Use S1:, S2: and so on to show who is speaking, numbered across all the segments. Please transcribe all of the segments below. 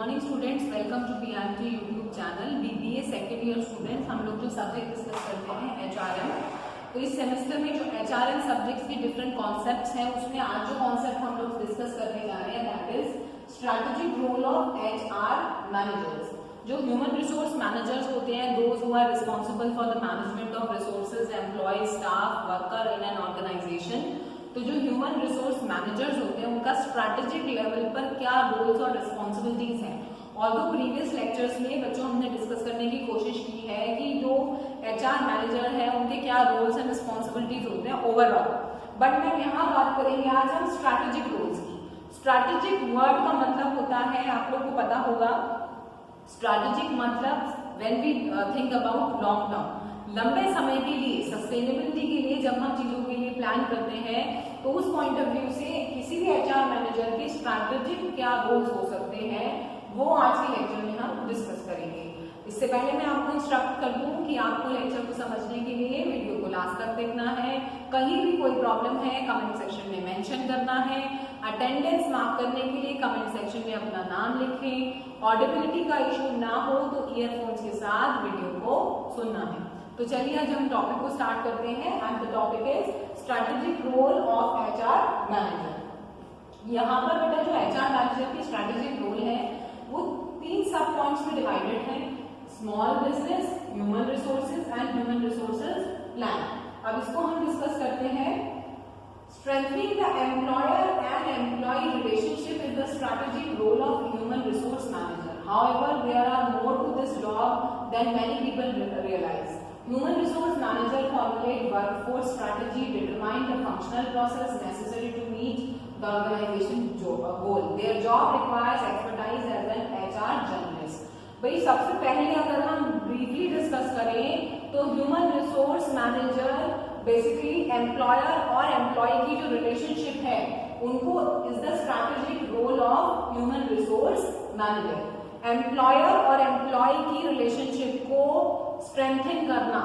S1: Morning students, welcome to PRT YouTube channel. BBA second year students, हम लोग जो subject discuss करते हैं एचआरएम, तो इस सेमेस्टर में जो एचआरएम सब्जेक्ट्स की डिफरेंट कॉन्सेप्ट्स हैं उसमें आज जो कॉन्सेप्ट हम लोग डिस्कस करने जा रहे हैं that is strategic role of HR managers. जो ह्यूमन रिसोर्स मैनेजर्स होते हैं, those who are responsible for the management of resources, employ, staff, worker in an organisation. तो जो ह्यूमन रिसोर्स मैनेजर्स होते हैं उनका स्ट्रैटेजिक लेवल पर क्या रोल्स और रिस्पॉन्सिबिलिटीज हैं। ऑल्दो प्रीवियस लेक्चर्स में बच्चों हमने डिस्कस करने की कोशिश की है कि जो एचआर मैनेजर है उनके क्या रोल्स एंड रिस्पॉन्सिबिलिटीज होते हैं ओवरऑल, बट मैं यहाँ बात करेंगे आज हम स्ट्रैटेजिक रोल्स की। स्ट्रैटेजिक वर्ड का मतलब होता है, आप लोग को पता होगा, स्ट्रैटेजिक मतलब when we think about long term, लंबे समय के लिए, सस्टेनेबिलिटी के लिए जब हम चीजों के लिए प्लान करते हैं तो उस पॉइंट ऑफ व्यू से किसी भी एचआर मैनेजर के स्ट्रैटेजिक क्या रोल्स हो सकते हैं वो आज के लेक्चर में हम डिस्कस करेंगे। इससे पहले मैं आपको इंस्ट्रक्ट कर दूं कि आपको लेक्चर को समझने के लिए वीडियो को लास्ट तक देखना है। कहीं भी कोई प्रॉब्लम है कमेंट सेक्शन में मेंशन करना है। अटेंडेंस मार्क करने के लिए कमेंट सेक्शन में अपना नाम लिखें। ऑडिबिलिटी का इशू ना हो तो ईयरफोन्स के साथ वीडियो को सुनना है। तो चलिए आज हम टॉपिक को स्टार्ट करते हैं and the topic is strategic role of HR manager. यहाँ पर बेटा जो एचआर मैनेजर की स्ट्रैटेजिक रोल है वो 3 सब पॉइंट्स में डिवाइडेड है: small business, human resources and human resources plan. अब इसको हम डिस्कस करते हैं। Strengthening the employer and employee relationship is the strategic role of human resource manager. However, there are more to this job than many people realize. Human resource manager formulate workforce strategy, determine the functional process necessary to meet the organization goal. Their job requires expertise as an HR generalist. भाई सबसे पहले अगर हम briefly discuss करें तो human resource manager basically employer और employ की जो रिलेशनशिप है उनको is the strategic role of human resource manager. Employer और एम्प्लॉय की रिलेशनशिप को स्ट्रेंथन करना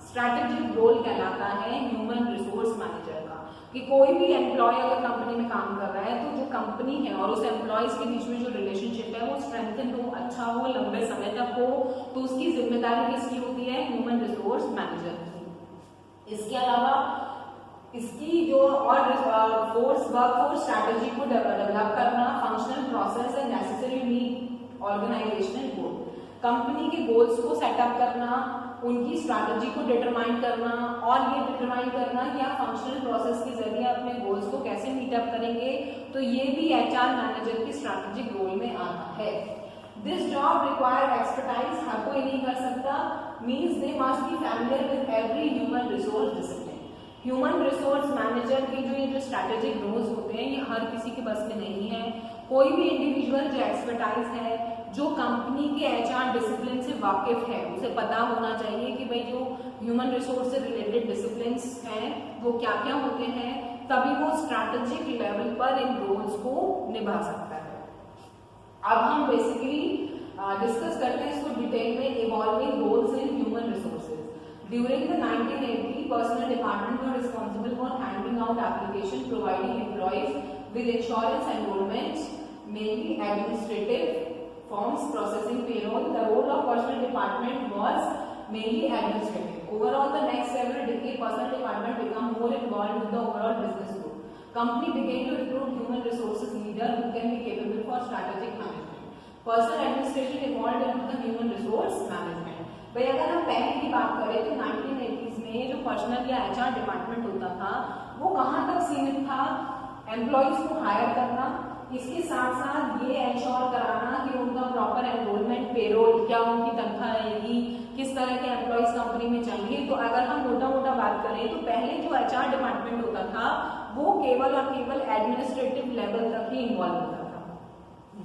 S1: स्ट्रैटेजिक रोल कहलाता है ह्यूमन रिसोर्स मैनेजर का। कि कोई भी एम्प्लॉय अगर कंपनी में काम कर रहा है तो जो कंपनी है और उस एम्प्लॉयज के बीच में जो रिलेशनशिप है वो स्ट्रेंथन हो, अच्छा हो, लंबे समय तक हो, तो उसकी जिम्मेदारी किसकी होती है? ह्यूमन रिसोर्स मैनेजर की। इसके अलावा इसकी जो और वर्कफोर्स स्ट्रैटेजी को डेवलप करना, functional process and necessary meet organisational goal, company के गोल्स को सेटअप करना, उनकी स्ट्रैटेजी को डिटरमाइन करना और ये डिटरमाइन करना कि आप फंक्शनल प्रोसेस के जरिए अपने गोल्स को कैसे मीटअप करेंगे, तो ये भी एचआर मैनेजर की स्ट्रैटेजिक रोल में आता है। दिस जॉब रिक्वायर एक्सपर्टाइज, हर कोई नहीं कर सकता, means they must be familiar with every human resource discipline. Human resource manager के जो ये जो स्ट्रैटेजिक रोल्स होते हैं ये हर किसी के बस में नहीं है। कोई भी इंडिविजुअल जो एक्सपर्टाइज है, जो कंपनी के एचआर डिसिप्लिन से वाकिफ है, उसे पता होना चाहिए कि भाई जो ह्यूमन रिसोर्स से रिलेटेड डिसिप्लिन्स हैं वो क्या क्या होते हैं, तभी वो स्ट्रैटेजिक लेवल पर इन रोल्स को निभा सकता है। अब हम बेसिकली डिस्कस करते हैं इसको डिटेल में, evolving roles in human resources. During the 1980, personal department were responsible for handing out application, providing employees with insurance enrollments, mainly administrative forms, processing payroll. The role of personal department was mainly administrative. Overall, the next several decades, personal department became more involved with the overall business group. Company began to recruit human resources leader who can be capable for strategic management. Personal administration evolved into the human resource management. भाई अगर हम पहले की बात करें तो 1980s में जो पर्सनल या एचआर डिपार्टमेंट होता था वो कहाँ तक सीमित था? एम्प्लॉयज को हायर करना, इसके साथ साथ ये एंश्योर कराना कि उनका प्रॉपर एनरोलमेंट, पेरोल, क्या उनकी तनख्वाह रहेगी, किस तरह के एम्प्लॉयज कंपनी में चाहिए। तो अगर हम मोटा मोटा बात करें तो पहले जो एचआर डिपार्टमेंट होता था वो केवल और केवल एडमिनिस्ट्रेटिव लेवल तक ही इन्वॉल्व होता था।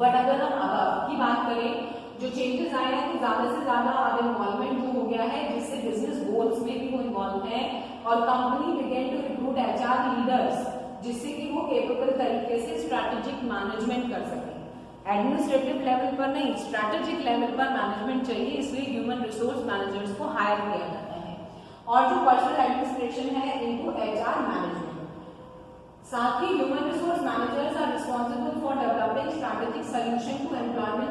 S1: बट अगर हम अब की बात करें, जो चेंजेस आए हैं तो ज्यादा से ज्यादा अब इन्वॉल्वमेंट जो हो गया है जिससे बिजनेस गोल्स में भी वो इन्वॉल्व है और company begin to recruit HR leaders जिससे कि वो केपेबल तरीके से स्ट्रैटेजिक मैनेजमेंट कर सके। एडमिनिस्ट्रेटिव लेवल पर नहीं, स्ट्रैटेजिक लेवल पर मैनेजमेंट चाहिए, इसलिए ह्यूमन रिसोर्स मैनेजर्स को हायर किया जाता है। और जो पर्सनल एडमिनिस्ट्रेशन है इनटू एचआर मैनेजमेंट। साथ ही human resource managers are responsible for developing strategic solution to employment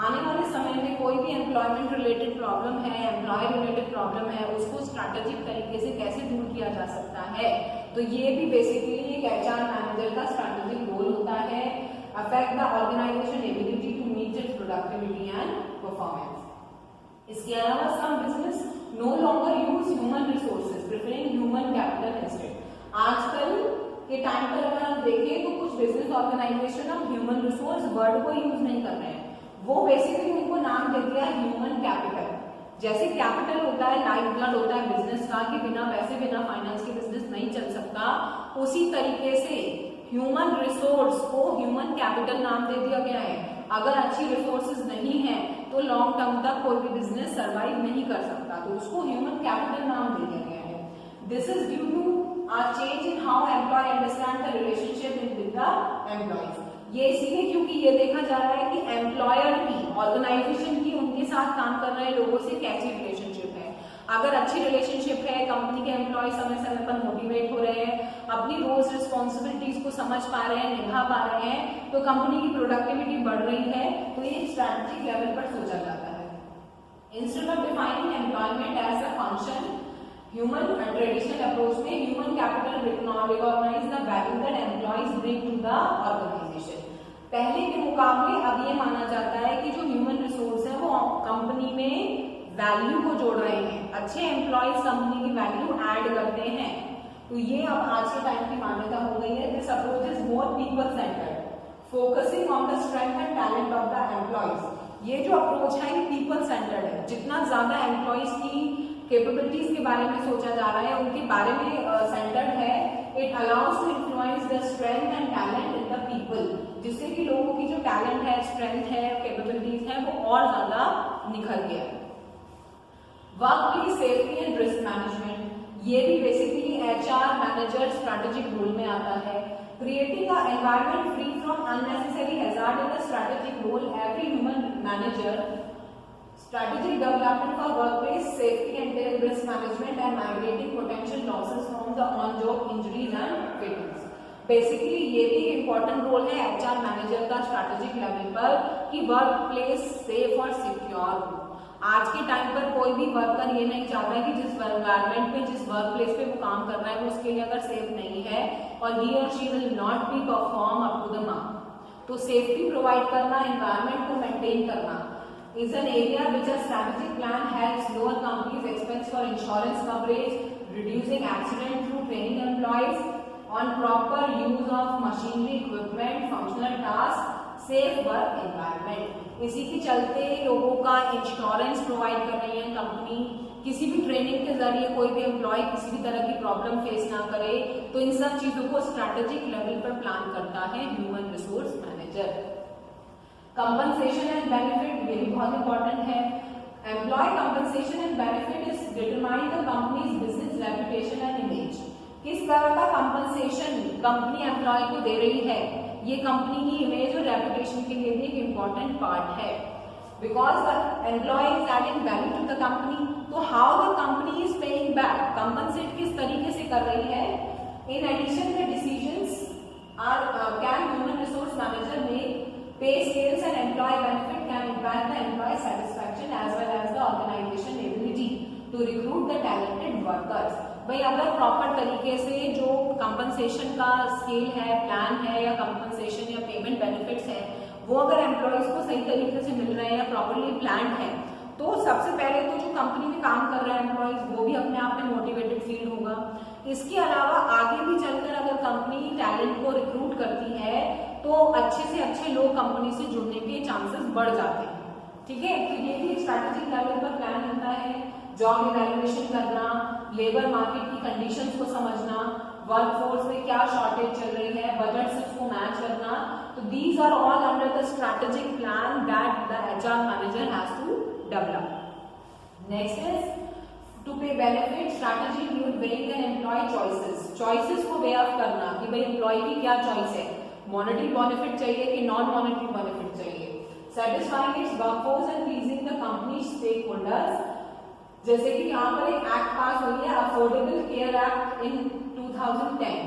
S1: आने वाले समय में कोई भी एम्प्लॉयमेंट रिलेटेड प्रॉब्लम है, एम्प्लॉय रिलेटेड प्रॉब्लम है, उसको स्ट्रैटेजिक तरीके से कैसे दूर किया जा सकता है। तो ये भी बेसिकली एक एचआर मैनेजर का स्ट्रैटेजिक रोल होता है। Affect the organisation ability to meet its productivity and performance. इसके अलावा some business no longer use human resources preferring human capital instead. आजकल के टाइम पर अगर हम देखें तो कुछ बिजनेस ऑर्गेनाइजेशन अब ह्यूमन रिसोर्स वर्ड को यूज नहीं कर रहे हैं, वो बेसिकली उनको नाम दे दिया ह्यूमन कैपिटल। जैसे कैपिटल होता है, लाइफ ब्लड होता है बिजनेस का, कि बिना पैसे बिना फाइनेंस के बिजनेस नहीं चल सकता, उसी तरीके से ह्यूमन रिसोर्स को ह्यूमन कैपिटल नाम दे दिया गया है। अगर अच्छी रिसोर्सेज नहीं है तो लॉन्ग टर्म तक कोई भी बिजनेस सर्वाइव नहीं कर सकता, तो उसको ह्यूमन कैपिटल नाम दे दिया गया है। This is due to a change in how employee understand the relationship with the employees। ये इसीलिए क्योंकि ये देखा जा रहा है कि एम्प्लॉयर की, ऑर्गेनाइजेशन की उनके साथ काम कर रहे लोगों से कैसी रिलेशनशिप है। अगर अच्छी रिलेशनशिप है, कंपनी के एम्प्लॉय समय समय पर मोटिवेट हो रहे हैं, अपनी रोज रिस्पॉन्सिबिलिटीज को समझ पा रहे हैं, निभा पा रहे हैं, तो कंपनी की प्रोडक्टिविटी बढ़ रही है, तो ये स्ट्रैटेजिक लेवल पर सोचा जाता है। Instead of defining employment as a function, human traditional approach में human capital recognise the value that employees bring to the organisation. पहले के मुकाबले अब ये माना जाता है कि जो ह्यूमन रिसोर्स है वो कंपनी में वैल्यू को जोड़ रहे हैं, अच्छे एम्प्लॉइज कंपनी की वैल्यू ऐड करते हैं। तो ये अब आज के टाइम की मान्यता हो गई है। This approach is more people centred, focusing on the strength and talent of the employees. ये जो अप्रोच है ये पीपल सेंटर्ड है। जितना ज्यादा एम्प्लॉइज की कैपेबिलिटीज के बारे में सोचा जा रहा है, उनके बारे में सेंटर्ड है, it allows to influence the strength and talent in the people, जिससे कि लोगों की जो टैलेंट है, स्ट्रेंथ है, कैपेबिलिटीज है, वो और ज्यादा निखर गया। Work place safety and risk management, ये भी basically HR manager strategic role में आता है। Creating a environment free from unnecessary hazard is a strategic role every human manager. Strategic development for workplace safety entails risk management and mitigating potential losses from the on-job injuries and fatalities। Basically ये भी important role है HR manager का strategic level पर कि work place safe और secure हो। आज के टाइम पर कोई भी वर्कर ये नहीं चाहता है कि जिस एनवायरमेंट में, जिस वर्क प्लेस पे वो काम कर रहा है वो उसके लिए अगर सेफ नहीं है और ही और she will not be perform up to the mark. तो सेफ्टी प्रोवाइड करना, एनवायरमेंट को मेंटेन करना is an area which a strategic plan helps lower companies' expense for insurance coverage, reducing accident through training employees on proper use of machinery, equipment, functional tasks, safe work environment। इसी के चलते लोगों का insurance provide कर रही है company, किसी भी ट्रेनिंग के जरिए कोई भी एम्प्लॉय किसी भी तरह की प्रॉब्लम फेस ना करे, तो इन सब चीजों को स्ट्रैटेजिक लेवल पर प्लान करता है human resource manager. Compensation and benefit, ये भी बहुत इंपॉर्टेंट है। Employee compensation and benefit is determine the companies business reputation and image. किस तरह का कंपनसेशन कंपनी एम्प्लॉय को दे रही है, ये कंपनी की इमेज और रेपुटेशन के लिए भी एक इम्पॉर्टेंट पार्ट है। Because the employ is adding value to the company, तो how the company is paying back, compensate किस तरीके से कर रही है। In addition the decisions are can human resource manager make. Pay scales and employee benefit can impact the employee satisfaction as well as the organization ability to recruit the talented workers। भाई अगर proper तरीके से जो compensation का scale है, plan है, या compensation या पेमेंट बेनिफिट्स है, वो अगर एम्प्लॉयज को सही तरीके से मिल रहे हैं या प्रॉपरली प्लान है, तो सबसे पहले तो जो कंपनी में काम कर रहे हैं एम्प्लॉयज वो भी अपने आप में मोटिवेटेड फील होगा। इसके अलावा आगे भी चलकर अगर कंपनी टैलेंट को रिक्रूट करती है तो अच्छे से अच्छे लोग कंपनी से जुड़ने के चांसेस बढ़ जाते हैं। ठीक है, तो ये भी स्ट्रैटेजिक लेवल पर प्लान होता है। जॉब इवैल्यूएशन करना, लेबर मार्केट की कंडीशंस को समझना, वर्कफोर्स में क्या शॉर्टेज चल रही है, बजट से उसको मैच करना, तो these are all under the strategic plan that the HR manager has to develop. Next is to pay benefit strategy include weighing an employ choices. Choices को वे ऑफ करना कि भाई एम्प्लॉय की क्या चॉइस है, monetary benefit चाहिए कि non monetary benefit चाहिए। Satisfying its workforce and pleasing the company stakeholders. जैसे कि यहाँ पर एक एक्ट पास हुई है, affordable care act in 2010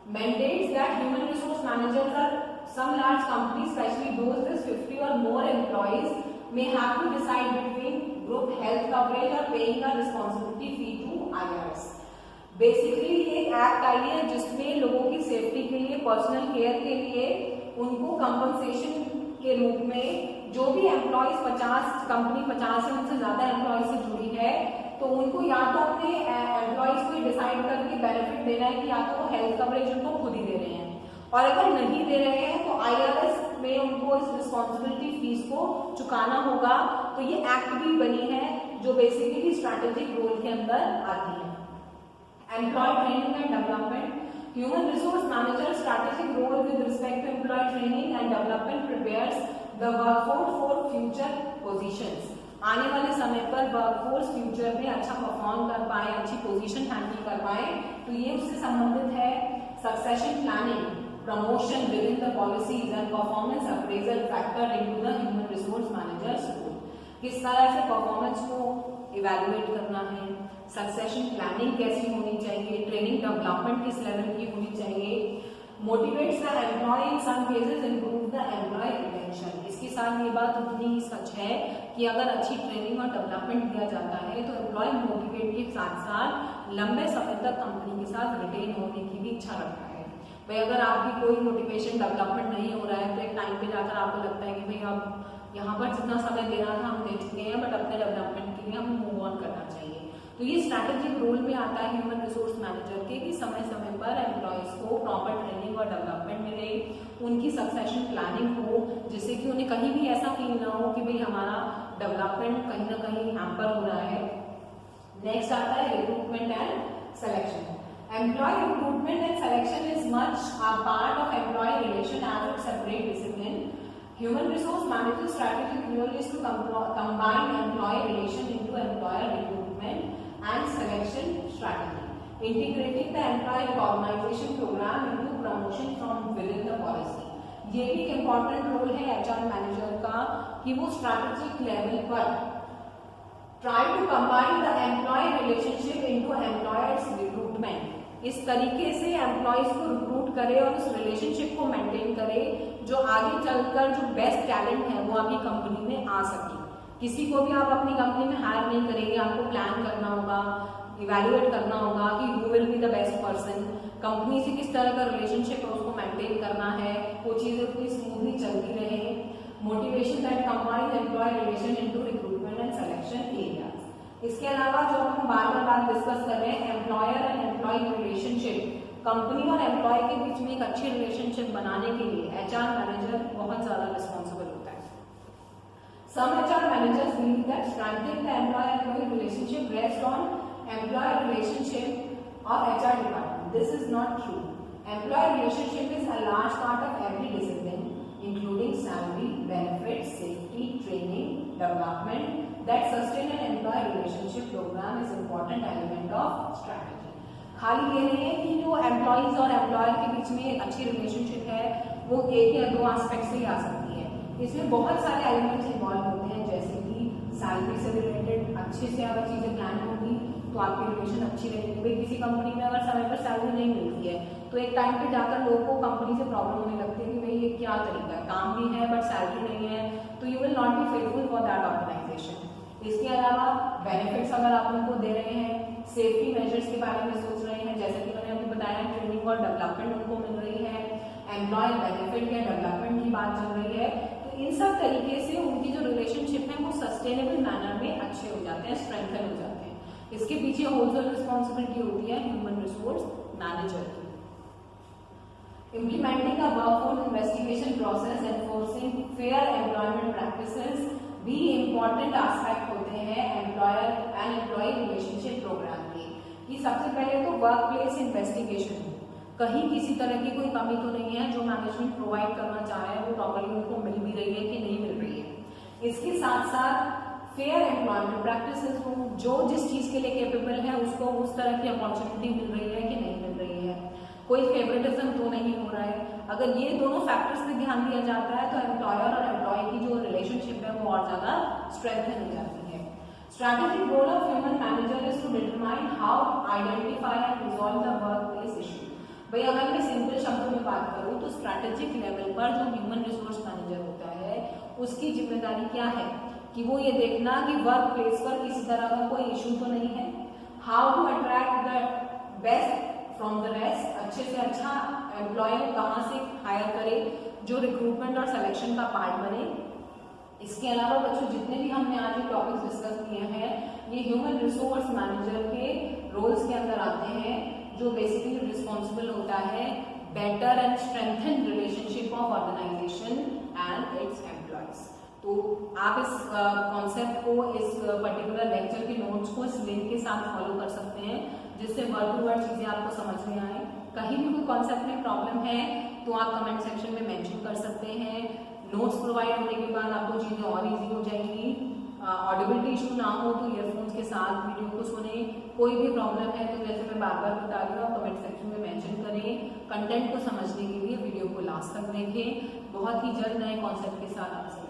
S1: mandates that human resource managers are some large companies, especially those with 50 or more employees, employees may have to decide between group health coverage or paying a responsibility fee to IRS. Basically ये act आई है जिसमें लोगों की safety के लिए, personal care के लिए उनको कंपनसेशन के रूप में जो भी एम्प्लॉइज 50 कंपनी 50 से उनसे ज्यादा एम्प्लॉइज से जुड़ी है तो उनको या तो अपने एम्प्लॉइज को डिसाइड करके बेनिफिट देना है कि या तो वो हेल्थ कवरेज उनको खुद ही दे रहे हैं, और अगर नहीं दे रहे हैं तो IRS में उनको इस रिस्पॉन्सिबिलिटी फीस को चुकाना होगा। तो ये एक्ट भी बनी है जो बेसिकली स्ट्रैटेजिक रोल के अंदर आती है। Employ training and development, human resource manager strategic role with respect to employ training and development prepares the workforce for future positions. आने वाले समय पर वर्कफोर्स फ्यूचर में अच्छा परफॉर्म कर पाए, अच्छी पोजीशन हैंडल कर पाए, तो ये उससे संबंधित है। Succession planning, promotion within the policies and performance appraisal factor into the human resource manager's role। किस तरह से परफॉर्मेंस को इवैल्यूएट करना है, सक्सेशन प्लानिंग कैसी होनी चाहिए, ट्रेनिंग डेवलपमेंट किस लेवल की होनी चाहिए, motivates the employ in some cases improve the employ retention. इसके साथ ये बात उतनी ही सच है कि अगर अच्छी ट्रेनिंग और डेवलपमेंट दिया जाता है तो एम्प्लॉय मोटिवेट के साथ साथ लंबे समय तक कंपनी के साथ रिटेन होने की भी इच्छा रखता है। भाई अगर आपकी कोई मोटिवेशन डेवलपमेंट नहीं हो रहा है तो एक टाइम पे जाकर आपको लगता है कि भाई अब यहाँ पर जितना समय देना था हम दे चुके हैं, बट अपने डेवलपमेंट के लिए हमें मूव ऑन करना चाहिए। तो ये स्ट्रैटेजिक रोल में आता है ह्यूमन रिसोर्स मैनेजर के कि समय समय पर एम्प्लॉयज को प्रॉपर ट्रेनिंग और डेवलपमेंट मिले, उनकी सक्सेशन प्लानिंग हो, जिससे कि उन्हें कहीं भी ऐसा फील ना हो कि भाई हमारा डेवलपमेंट कहीं ना कहीं हैम्पर हो रहा है। नेक्स्ट आता है recruitment and selection. Employee recruitment and selection is much a part of employee relation as a separate discipline. Human resource management strategic role is to combine employee relation into employer recruitment and selection strategy, integrating the employee recognition program into promotion from within the policy. ये भी एक important role है HR manager का कि वो strategic level पर try to combine the employee relationship into employer's recruitment। इस तरीके से एम्प्लॉयज को रिक्रूट करे और उस रिलेशनशिप को मेंटेन करे जो आगे चलकर जो बेस्ट टैलेंट है वो आपकी कंपनी में आ सके। किसी को भी आप अपनी कंपनी में हायर नहीं करेंगे, आपको प्लान करना होगा, इवैल्यूएट करना होगा कि who will be the best person, company से किस तरह का रिलेशनशिप है उसको मेंटेन करना है, वो चीजें पूरी स्मूथली चलती रहे। Motivation that combine employ relation into recruitment and selection areas. इसके अलावा जो हम बार बार डिस्कस कर रहे हैं employer and employ relationship, company और एम्प्लॉय के बीच में एक अच्छी रिलेशनशिप बनाने के लिए HR मैनेजर बहुत ज्यादा रिस्पॉन्सिबल होता है। Some HR managers believe that strengthening the employer-employee relationship rests on employer relationship of HR department. This is not true. Employer relationship is a large part of every discipline, including salary, benefits, safety, training, development. That sustain an employee relationship program is important element of strategy. खाली ये नहीं है कि जो employees और employer के बीच में अच्छी रिलेशनशिप है वो एक या दो एस्पेक्ट से ही आ सकती है, इसमें बहुत सारे एलिमेंट्स इन्वॉल्व होते हैं, जैसे कि सैलरी से रिलेटेड अच्छे से अगर चीजें प्लान होगी तो आपकी रिलेशन अच्छी रहेगी। भाई किसी कंपनी में अगर समय पर सैलरी नहीं मिलती है तो एक टाइम पे जाकर लोगों को कंपनी से प्रॉब्लम होने लगती है कि भाई ये क्या तरीका है, काम भी है बट सैलरी नहीं है, तो you will not be faithful for that organisation. इसके अलावा बेनिफिट्स अगर आप उनको दे रहे हैं, सेफ्टी मेजर्स के बारे में सोच रहे हैं, जैसे कि मैंने अभी बताया ट्रेनिंग और डेवलपमेंट उनको मिल रही है, एम्प्लॉय बेनिफिट या डेवलपमेंट की बात चल रही है, तो इन सब तरीके से उनकी जो रिलेशनशिप है वो सस्टेनेबल मैनर में अच्छे हो जाते हैं, स्ट्रेंथन हो जाते हैं। इसके पीछे होलसेल रिस्पॉन्सिबिलिटी होती है ह्यूमन रिसोर्स मैनेजर की। Implementing a workforce investigation process, enforcing fair employment practices भी इम्पोर्टेंट एस्पेक्ट होते हैं employer and employ relationship programme के। कि सबसे पहले तो वर्क प्लेस इन्वेस्टिगेशन हो, कहीं किसी तरह की कोई कमी तो नहीं है, जो मैनेजमेंट प्रोवाइड करना चाह रहे हैं वो प्रॉपर्ली उनको मिल भी रही है कि नहीं मिल रही है। इसके साथ साथ फेयर एम्प्लॉयमेंट प्रैक्टिसेस हो, जो जिस चीज के लिए कैपेबल है उसको उस तरह की अपॉर्चुनिटी मिल रही है कि नहीं मिल रही है, कोई फेवरेटिज्म तो नहीं हो रहा है। अगर ये दोनों फैक्टर्स पे ध्यान दिया जाता है तो एम्प्लॉयर और एम्प्लॉय की जो रिलेशनशिप है वो और ज्यादा स्ट्रेंथन हो जाती है। Strategic role of human manager is to determine how identify and resolve the work place issue. भाई अगर मैं सिंपल शब्दों में बात करूं तो स्ट्रैटेजिक लेवल पर जो ह्यूमन रिसोर्स मैनेजर होता है उसकी जिम्मेदारी क्या है कि वो ये देखना कि वर्क प्लेस पर किसी तरह का कोई इशू तो नहीं है। How to attract the best from the rest, अच्छे से अच्छा एम्प्लॉय कहाँ से हायर करे जो रिक्रूटमेंट और सिलेक्शन का पार्ट बने। इसके अलावा बच्चों जितने भी हमने आज ये टॉपिक्स डिस्कस किए हैं ये ह्यूमन रिसोर्स मैनेजर के रोल्स के अंदर आते हैं, जो बेसिकली रिस्पॉन्सिबल होता है better and strengthen relationship of organisation and its employees. तो आप इस कॉन्सेप्ट को, इस पर्टिकुलर लेक्चर के नोट्स को इस लिंक के साथ फॉलो कर सकते हैं, जिससे वर्ड टू वर्ड चीजें आपको समझ में आए। कहीं भी कोई कॉन्सेप्ट में प्रॉब्लम है तो आप कमेंट सेक्शन में मेंशन कर सकते हैं। नोट्स प्रोवाइड होने के बाद आपको चीजें और इजी हो जाएंगी। ऑडिबिलिटी इशू ना हो तो ईयरफोन्स के साथ वीडियो को सुने। कोई भी प्रॉब्लम है तो जैसे मैं बार बार बता रही हूँ, आप कमेंट सेक्शन में मेंशन करें। कंटेंट को समझने के लिए वीडियो को लास्ट तक देखें। बहुत ही जल्द नए कॉन्सेप्ट के साथ आपसे